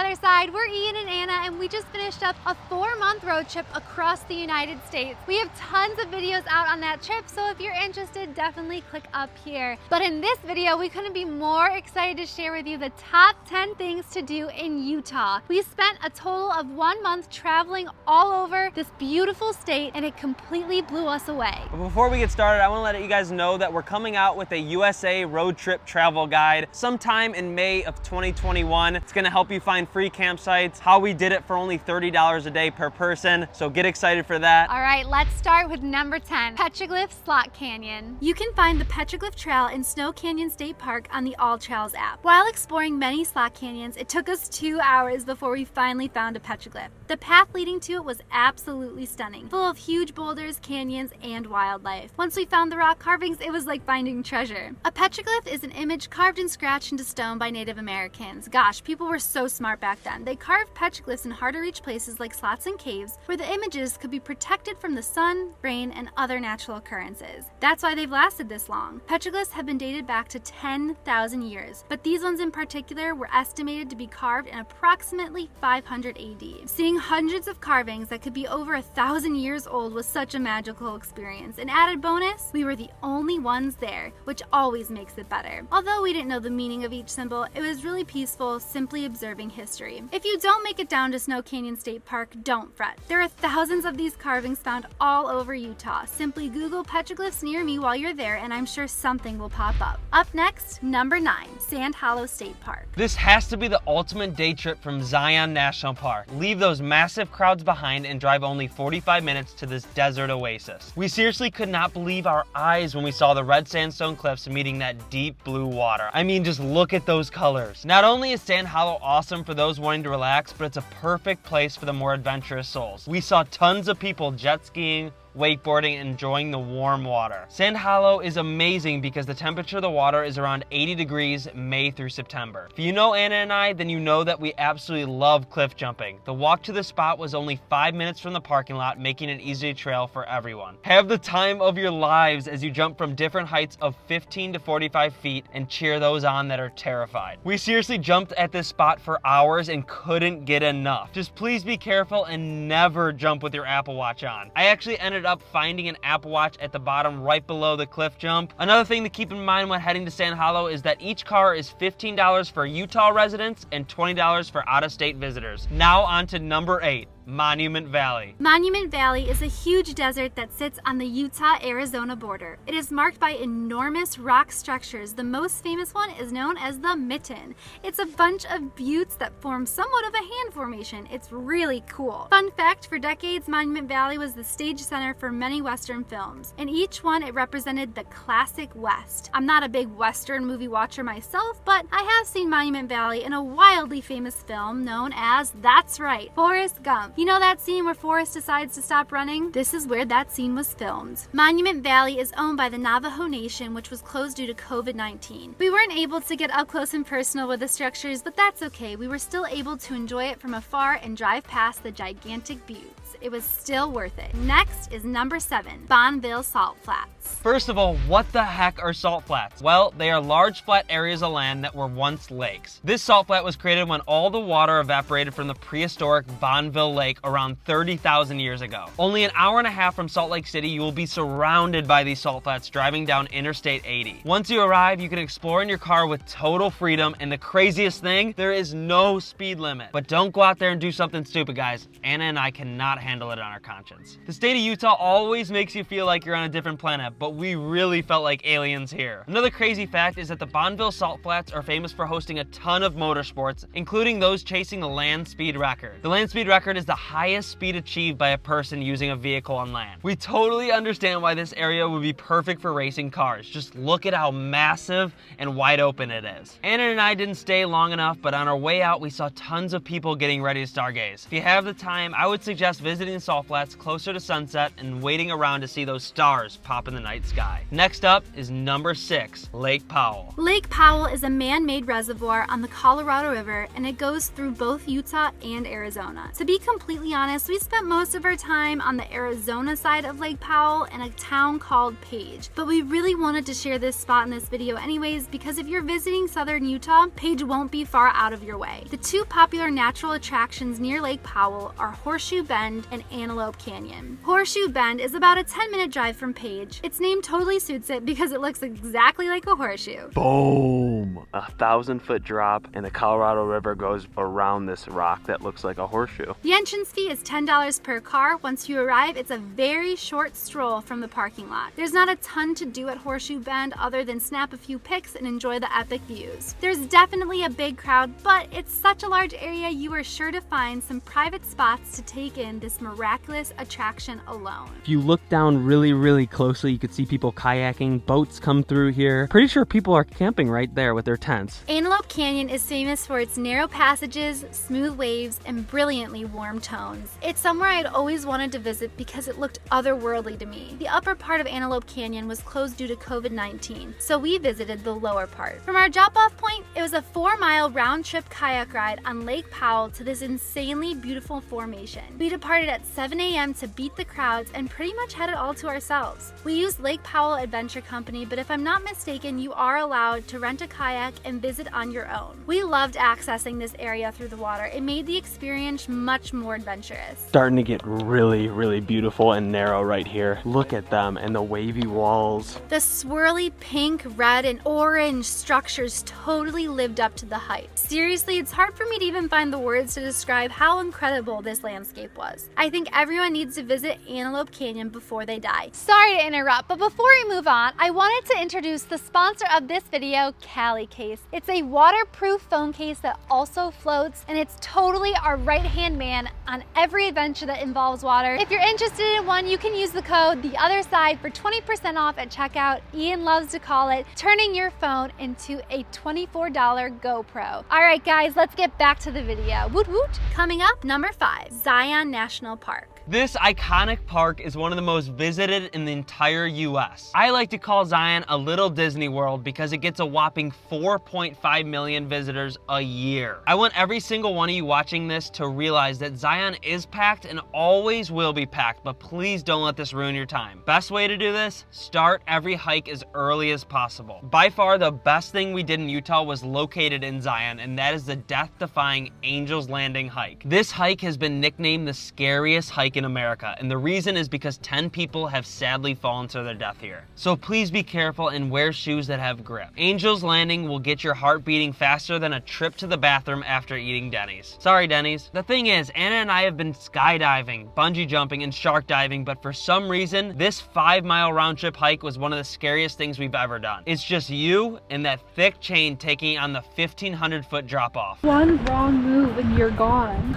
other side. We're Ian and Anna, and we just finished up a 4-month road trip across the United States. We have tons of videos out on that trip, so if you're interested, definitely click up here. But in this video, we couldn't be more excited to share with you the top 10 things to do in Utah. We spent a total of 1 month traveling all over this beautiful state, and it completely blew us away. But before we get started, I want to let you guys know that we're coming out with a USA road trip travel guide sometime in May of 2021. It's going to help you find free campsites, how we did it for only $30 a day per person. So get excited for that. All right, let's start with number 10, Petroglyph Slot Canyon. You can find the Petroglyph Trail in Snow Canyon State Park on the All Trails app. While exploring many slot canyons, it took us 2 hours before we finally found a petroglyph. The path leading to it was absolutely stunning, full of huge boulders, canyons, and wildlife. Once we found the rock carvings, it was like finding treasure. A petroglyph is an image carved and scratched into stone by Native Americans. Gosh, people were so smart back then. They carved petroglyphs in hard-to-reach places like slots and caves where the images could be protected from the sun, rain, and other natural occurrences. That's why they've lasted this long. Petroglyphs have been dated back to 10,000 years, but these ones in particular were estimated to be carved in approximately 500 AD. Seeing hundreds of carvings that could be over 1,000 years old was such a magical experience. An added bonus, we were the only ones there, which always makes it better. Although we didn't know the meaning of each symbol, it was really peaceful, simply observing history. If you don't make it down to Snow Canyon State Park, don't fret. There are thousands of these carvings found all over Utah. Simply Google petroglyphs near me while you're there, and I'm sure something will pop up. Up next, number 9, Sand Hollow State Park. This has to be the ultimate day trip from Zion National Park. Leave those massive crowds behind and drive only 45 minutes to this desert oasis. We seriously could not believe our eyes when we saw the red sandstone cliffs meeting that deep blue water. I mean, just look at those colors. Not only is Sand Hollow awesome for those wanting to relax, but it's a perfect place for the more adventurous souls. We saw tons of people jet skiing, wakeboarding, and enjoying the warm water. Sand Hollow is amazing because the temperature of the water is around 80 degrees May through September. If you know Anna and I, then you know that we absolutely love cliff jumping. The walk to the spot was only 5 minutes from the parking lot, making it easy trail for everyone. Have the time of your lives as you jump from different heights of 15 to 45 feet and cheer those on that are terrified. We seriously jumped at this spot for hours and couldn't get enough. Just please be careful and never jump with your Apple Watch on. I actually ended up finding an Apple Watch at the bottom right below the cliff jump. Another thing to keep in mind when heading to Sand Hollow is that each car is $15 for Utah residents and $20 for out-of-state visitors. Now on to number 8. Monument Valley. Monument Valley is a huge desert that sits on the Utah-Arizona border. It is marked by enormous rock structures. The most famous one is known as the Mitten. It's a bunch of buttes that form somewhat of a hand formation. It's really cool. Fun fact, for decades, Monument Valley was the stage center for many Western films. In each one, it represented the classic West. I'm not a big Western movie watcher myself, but I have seen Monument Valley in a wildly famous film known as, that's right, Forrest Gump. You know that scene where Forrest decides to stop running? This is where that scene was filmed. Monument Valley is owned by the Navajo Nation, which was closed due to COVID-19. We weren't able to get up close and personal with the structures, but that's okay. We were still able to enjoy it from afar and drive past the gigantic buttes. It was still worth it. Next is number 7, Bonneville Salt Flats. First of all, what the heck are salt flats? Well, they are large flat areas of land that were once lakes. This salt flat was created when all the water evaporated from the prehistoric Bonneville Lake around 30,000 years ago. Only an hour and a half from Salt Lake City, you will be surrounded by these salt flats driving down Interstate 80. Once you arrive, you can explore in your car with total freedom, and the craziest thing, there is no speed limit. But don't go out there and do something stupid, guys. Anna and I cannot handle it on our conscience. The state of Utah always makes you feel like you're on a different planet, but we really felt like aliens here. Another crazy fact is that the Bonneville Salt Flats are famous for hosting a ton of motorsports, including those chasing the land speed record. The land speed record is the highest speed achieved by a person using a vehicle on land. We totally understand why this area would be perfect for racing cars. Just look at how massive and wide open it is. Anna and I didn't stay long enough, but on our way out, we saw tons of people getting ready to stargaze. If you have the time, I would suggest visiting Salt Flats closer to sunset and waiting around to see those stars pop in the night sky. Next up is number 6, Lake Powell. Lake Powell is a man-made reservoir on the Colorado River, and it goes through both Utah and Arizona. To be completely honest, we spent most of our time on the Arizona side of Lake Powell in a town called Page, but we really wanted to share this spot in this video anyways because if you're visiting southern Utah, Page won't be far out of your way. The two popular natural attractions near Lake Powell are Horseshoe Bend and Antelope Canyon. Horseshoe Bend is about a 10-minute drive from Page. Its name totally suits it because it looks exactly like a horseshoe. Boom! 1,000-foot drop and the Colorado River goes around this rock that looks like a horseshoe. The entrance fee is $10 per car. Once you arrive, it's a very short stroll from the parking lot. There's not a ton to do at Horseshoe Bend other than snap a few pics and enjoy the epic views. There's definitely a big crowd, but it's such a large area you are sure to find some private spots to take in this miraculous attraction alone. If you look down really closely, you could see people kayaking, boats come through here. Pretty sure people are camping right there with their tents. Antelope Canyon is famous for its narrow passages, smooth waves, and brilliantly warm tones. It's somewhere I'd always wanted to visit because it looked otherworldly to me. The upper part of Antelope Canyon was closed due to COVID-19, so we visited the lower part. From our drop-off point, it was a 4-mile round-trip kayak ride on Lake Powell to this insanely beautiful formation. We departed at 7 a.m. to beat the crowds and pretty much had it all to ourselves. We used Lake Powell Adventure Company, but if I'm not mistaken, you are allowed to rent a kayak and visit on your own. We loved accessing this area through the water. It made the experience much more adventurous. Starting to get really beautiful and narrow right here. Look at them and the wavy walls. The swirly pink, red, and orange structures totally lived up to the hype. Seriously, it's hard for me to even find the words to describe how incredible this landscape was. I think everyone needs to visit Antelope Canyon before they die. Sorry to interrupt, but before we move on, I wanted to introduce the sponsor of this video, Cali Case. It's a waterproof phone case that also floats, and it's totally our right-hand man on every adventure that involves water. If you're interested in one, you can use the code The Other Side for 20% off at checkout. Ian loves to call it turning your phone into a $24 GoPro. All right, guys, let's get back to the video. Woot woot. Coming up, number 5, Zion National Park. This iconic park is one of the most visited in the entire US. I like to call Zion a little Disney World because it gets a whopping 4.5 million visitors a year. I want every single one of you watching this to realize that Zion is packed and always will be packed, but please don't let this ruin your time. Best way to do this? Start every hike as early as possible. By far, the best thing we did in Utah was located in Zion, and that is the death-defying Angel's Landing hike. This hike has been nicknamed the scariest hike in America, and the reason is because 10 people have sadly fallen to their death here. So please be careful and wear shoes that have grip. Angel's Landing will get your heart beating faster than a trip to the bathroom after eating Denny's. Sorry, Denny's. The thing is, Anna and I have been skydiving, bungee jumping, and shark diving, but for some reason, this 5-mile round trip hike was one of the scariest things we've ever done. It's just you and that thick chain taking on the 1,500-foot drop off. One wrong move and you're gone.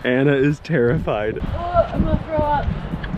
Anna is terrified. Oh, I'm gonna throw up.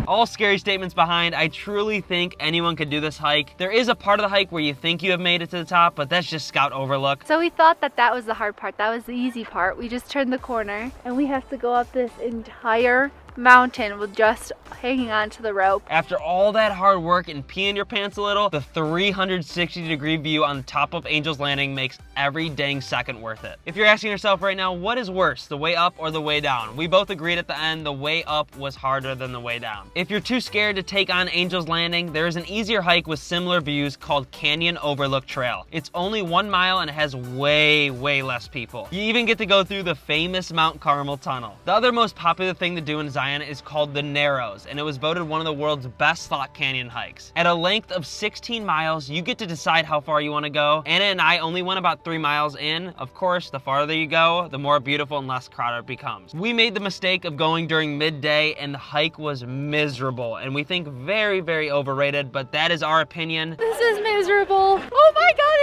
All scary statements behind, I truly think anyone could do this hike. There is a part of the hike where you think you have made it to the top, but that's just Scout Overlook. So we thought that was the hard part. That was the easy part. We just turned the corner and we have to go up this entire mountain with just hanging on to the rope. After all that hard work and peeing your pants a little, the 360-degree view on the top of Angel's Landing makes every dang second worth it. If you're asking yourself right now, what is worse, the way up or the way down? We both agreed at the end the way up was harder than the way down. If you're too scared to take on Angel's Landing, there is an easier hike with similar views called Canyon Overlook Trail. It's only 1 mile and it has way less people. You even get to go through the famous Mount Carmel Tunnel. The other most popular thing to do in Zion is called the Narrows, and it was voted one of the world's best slot canyon hikes. At a length of 16 miles, you get to decide how far you want to go. Anna and I only went about 3 miles in. Of course, the farther you go, the more beautiful and less crowded it becomes. We made the mistake of going during midday, and the hike was miserable, and we think very overrated, but that is our opinion. This is miserable. Oh my god,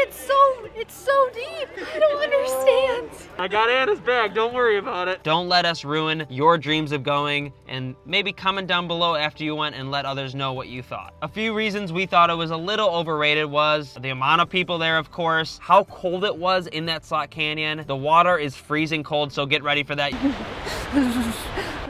it's so deep. I don't understand. I got Anna's bag, don't worry about it. Don't let us ruin your dreams of going, and maybe comment down below after you went and let others know what you thought. A few reasons we thought it was a little overrated was the amount of people there, of course, how cold it was in that slot canyon. The water is freezing cold, so get ready for that.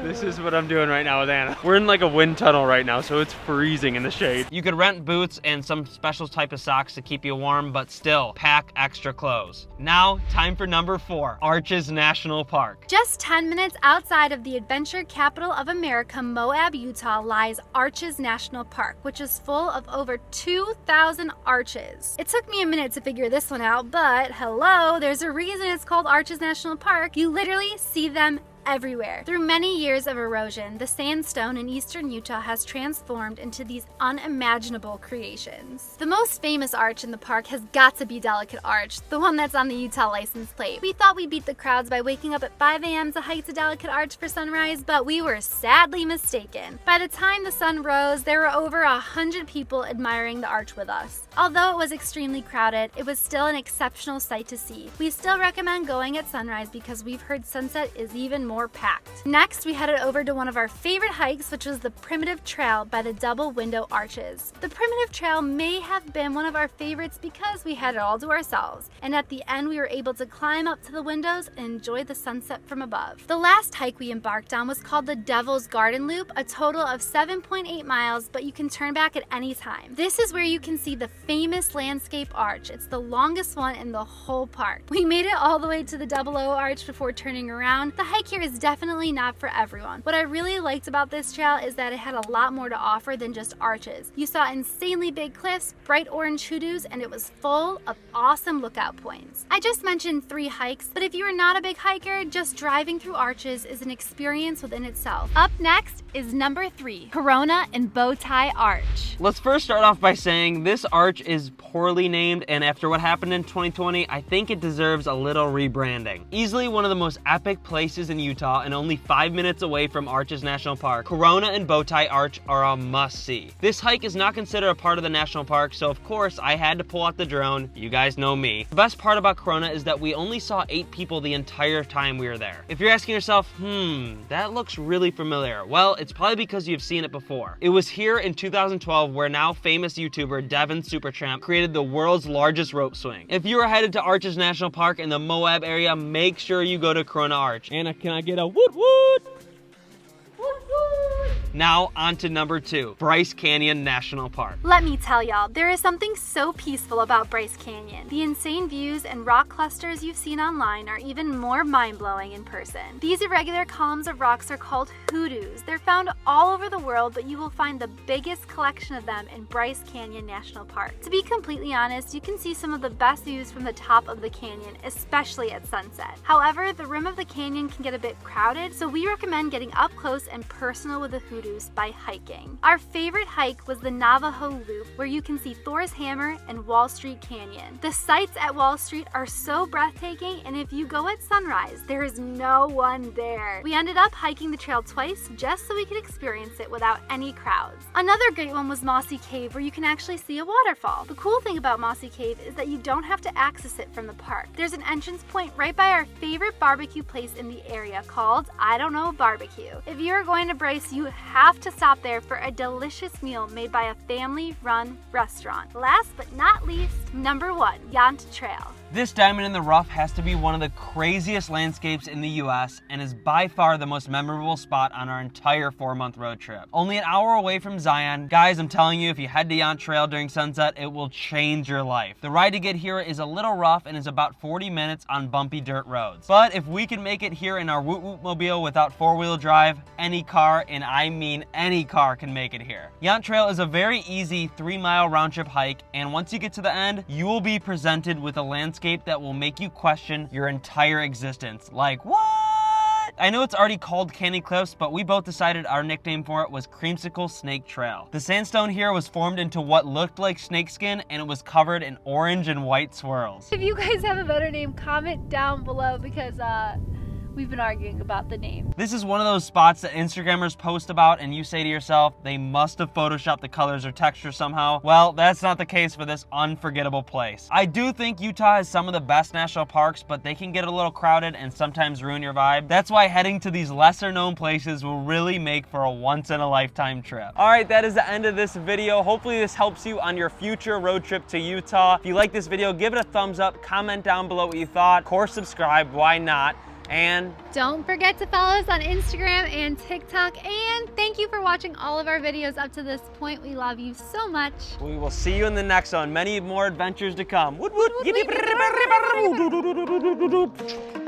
This is what I'm doing right now with Anna. We're in like a wind tunnel right now, so it's freezing in the shade. You could rent boots and some special type of socks to keep you warm, but still, pack extra clothes. Now, time for number 4, Arches National Park. Just 10 minutes outside of the adventure capital of America, Moab, Utah, lies Arches National Park, which is full of over 2,000 arches. It took me a minute to figure this one out, but hello, there's a reason it's called Arches National Park. You literally see them everywhere. Through many years of erosion, the sandstone in eastern Utah has transformed into these unimaginable creations. The most famous arch in the park has got to be Delicate Arch, the one that's on the Utah license plate. We thought we'd beat the crowds by waking up at 5 a.m. to hike to Delicate Arch for sunrise, but we were sadly mistaken. By the time the sun rose, there were over 100 people admiring the arch with us. Although it was extremely crowded, it was still an exceptional sight to see. We still recommend going at sunrise because we've heard sunset is even more packed. Next, we headed over to one of our favorite hikes, which was the Primitive Trail by the Double Window Arches. The Primitive Trail may have been one of our favorites because we had it all to ourselves, and at the end we were able to climb up to the windows and enjoy the sunset from above. The last hike we embarked on was called the Devil's Garden Loop, a total of 7.8 miles, but you can turn back at any time. This is where you can see the famous landscape arch. It's the longest one in the whole park. We made it all the way to the Double O Arch before turning around. The hike here is definitely not for everyone. What I really liked about this trail is that it had a lot more to offer than just arches. You saw insanely big cliffs, bright orange hoodoos, and it was full of awesome lookout points. I just mentioned 3 hikes, but if you are not a big hiker, just driving through arches is an experience within itself. Up next is number 3, Corona and Bowtie Arch. Let's first start off by saying this arch is poorly named, and after what happened in 2020, I think it deserves a little rebranding. Easily one of the most epic places in Utah and only 5 minutes away from Arches National Park, Corona and Bowtie Arch are a must-see. This hike is not considered a part of the national park, so of course I had to pull out the drone. You guys know me. The best part about Corona is that we only saw 8 people the entire time we were there. If you're asking yourself, that looks really familiar, well, it's probably because you've seen it before. It was here in 2012 where now famous YouTuber Devin Supertramp created the world's largest rope swing. If you are headed to Arches National Park in the Moab area, make sure you go to Corona Arch. Anna, can I get a woot woot? Now on to number 2, Bryce Canyon National Park. Let me tell y'all, there is something so peaceful about Bryce Canyon. The insane views and rock clusters you've seen online are even more mind-blowing in person. These irregular columns of rocks are called hoodoos. They're found all over the world, but you will find the biggest collection of them in Bryce Canyon National Park. To be completely honest, you can see some of the best views from the top of the canyon, especially at sunset. However, the rim of the canyon can get a bit crowded, so we recommend getting up close and personal with the hoodoos by hiking. Our favorite hike was the Navajo Loop, where you can see Thor's Hammer and Wall Street Canyon. The sights at Wall Street are so breathtaking, and if you go at sunrise, there is no one there. We ended up hiking the trail twice just so we could experience it without any crowds. Another great one was Mossy Cave, where you can actually see a waterfall. The cool thing about Mossy Cave is that you don't have to access it from the park. There's an entrance point right by our favorite barbecue place in the area called I Don't Know Barbecue. If you are going to Bryce, you have to stop there for a delicious meal made by a family-run restaurant. Last but not least, number 1, Yant Trail. This diamond in the rough has to be one of the craziest landscapes in the US and is by far the most memorable spot on our entire 4-month road trip. Only an hour away from Zion, guys, I'm telling you, if you head to Yant Trail during sunset, it will change your life. The ride to get here is a little rough and is about 40 minutes on bumpy dirt roads. But if we can make it here in our Woot Woot mobile without 4-wheel drive, any car, and I mean any car, can make it here. Yant Trail is a very easy 3-mile round trip hike, and once you get to the end, you will be presented with a landscape that will make you question your entire existence. Like, what? I know it's already called Candy Cliffs, but we both decided our nickname for it was Creamsicle Snake Trail. The sandstone here was formed into what looked like snakeskin, and it was covered in orange and white swirls. If you guys have a better name, comment down below because we've been arguing about the name. This is one of those spots that Instagrammers post about and you say to yourself, they must have photoshopped the colors or texture somehow. Well, that's not the case for this unforgettable place. I do think Utah has some of the best national parks, but they can get a little crowded and sometimes ruin your vibe. That's why heading to these lesser known places will really make for a once-in-a-lifetime trip. All right, that is the end of this video. Hopefully this helps you on your future road trip to Utah. If you like this video, give it a thumbs up, comment down below what you thought, of course subscribe, why not? And don't forget to follow us on Instagram and TikTok. And thank you for watching all of our videos up to this point. We love you so much. we will see you in the next one. Many more adventures to come. Woot woot. Woot, woot, woot.